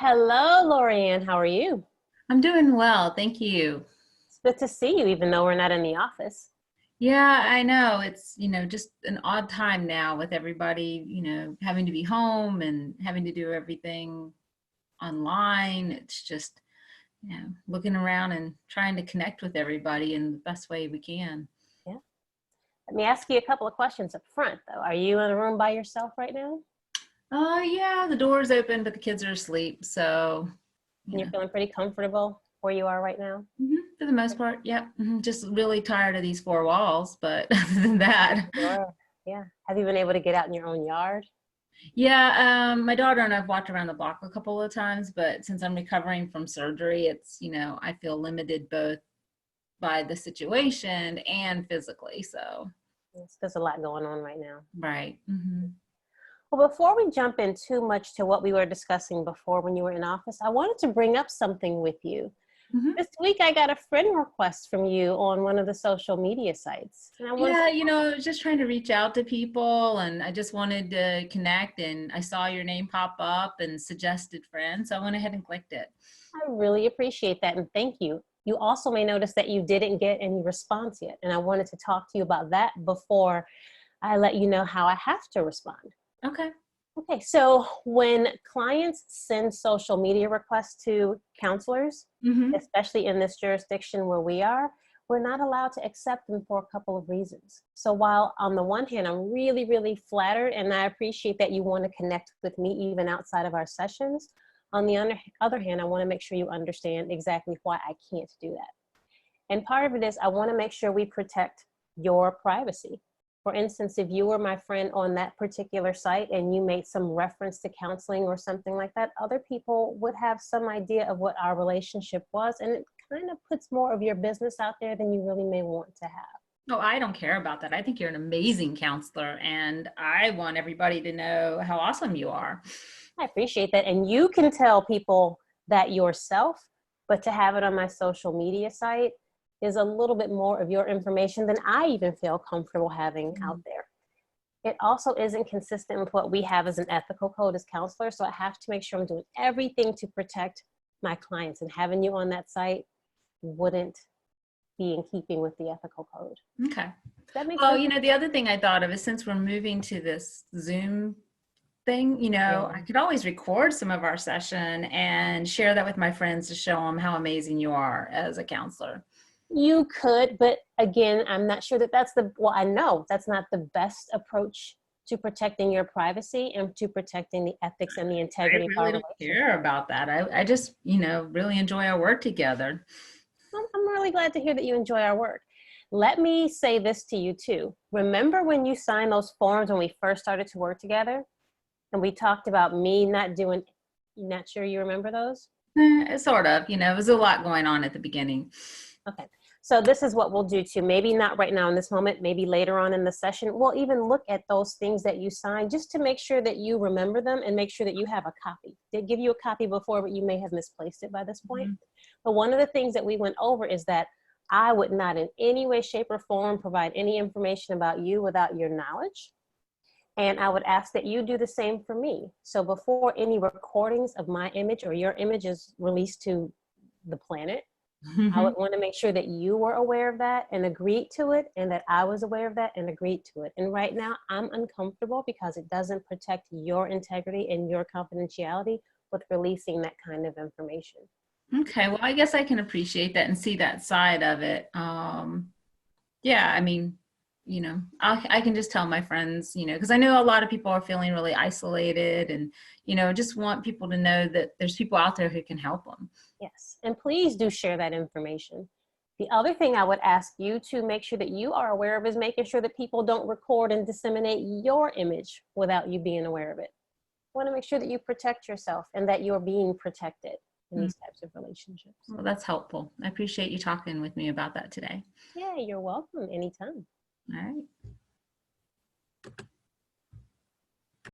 Hello, Lorianne. How are you? I'm doing well, thank you. It's good to see you, even though we're not in the office. Yeah, I know it's, just an odd time now with everybody, having to be home and having to do everything online. It's just, looking around and trying to connect with everybody in the best way we can. Yeah. Let me ask you a couple of questions up front, though. Are you in a room by yourself right now? Oh, yeah, the door's open, but the kids are asleep. So, And you're yeah, feeling pretty comfortable where you are right now? for the most part, yeah. Just really tired of these four walls, but other than that. Sure. Yeah. Have you been able to get out in your own yard? Yeah, my daughter and I've walked around the block a couple of times, but since I'm recovering from surgery, it's, I feel limited both by the situation and physically. So, Yes, there's a lot going on right now. right. Well, before we jump in too much to what we were discussing before when you were in office, I wanted to bring up something with you. hmm This week, I got a friend request from you on one of the social media sites. And I wanted Yeah, to I was just trying to reach out to people and I just wanted to connect and I saw your name pop up and suggested friends. So I went ahead and clicked it. I really appreciate that and thank you. You also may notice that you didn't get any response yet, and I wanted to talk to you about that before I let you know how I have to respond. Okay. Okay, so when clients send social media requests to counselors, hmm especially in this jurisdiction where we are, we're not allowed to accept them for a couple of reasons. So while on the one hand, I'm really, really flattered and I appreciate that you want to connect with me even outside of our sessions, on the other hand, I want to make sure you understand exactly why I can't do that. And part of it is I want to make sure we protect your privacy. For instance, if you were my friend on that particular site and you made some reference to counseling or something like that, other people would have some idea of what our relationship was. And it kind of puts more of your business out there than you really may want to have. Oh, I don't care about that. I think you're an amazing counselor and I want everybody to know how awesome you are. I appreciate that. And you can tell people that yourself, but to have it on my social media site is a little bit more of your information than I even feel comfortable having out there. It also isn't consistent with what we have as an ethical code as counselors. So I have to make sure I'm doing everything to protect my clients, and having you on that site wouldn't be in keeping with the ethical code. Okay. Does that make Well, sense? the other thing I thought of is since we're moving to this Zoom thing, Yeah. I could always record some of our session and share that with my friends to show them how amazing you are as a counselor. You could, but again, I'm not sure that that's well, I know that's not the best approach to protecting your privacy and to protecting the ethics and the I integrity of really our don't relationship. care about that. I just, really enjoy our work together. I'm really glad to hear that you enjoy our work. Let me say this to you too. Remember when you signed those forms when we first started to work together? And we talked about me not doing, not sure you remember those? Sort of, it was a lot going on at the beginning. Okay. So this is what we'll do too. Maybe not right now in this moment, maybe later on in the session. We'll even look at those things that you signed just to make sure that you remember them and make sure that you have a copy. Did give you a copy before, but you may have misplaced it by this point. Mhm. But one of the things that we went over is that I would not in any way, shape, or form provide any information about you without your knowledge. And I would ask that you do the same for me. So before any recordings of my image or your image is released to the planet, I would want to make sure that you were aware of that and agreed to it, and that I was aware of that and agreed to it. And right now, I'm uncomfortable because it doesn't protect your integrity and your confidentiality with releasing that kind of information. Okay, well, I guess I can appreciate that and see that side of it. Yeah, I mean, I can just tell my friends, because I know a lot of people are feeling really isolated and, just want people to know that there's people out there who can help them. Yes, and please do share that information. The other thing I would ask you to make sure that you are aware of is making sure that people don't record and disseminate your image without you being aware of it. I want to make sure that you protect yourself and that you're being protected in Mm, these types of relationships. well, that's helpful. I appreciate you talking with me about that today. Yeah, you're welcome anytime. All right.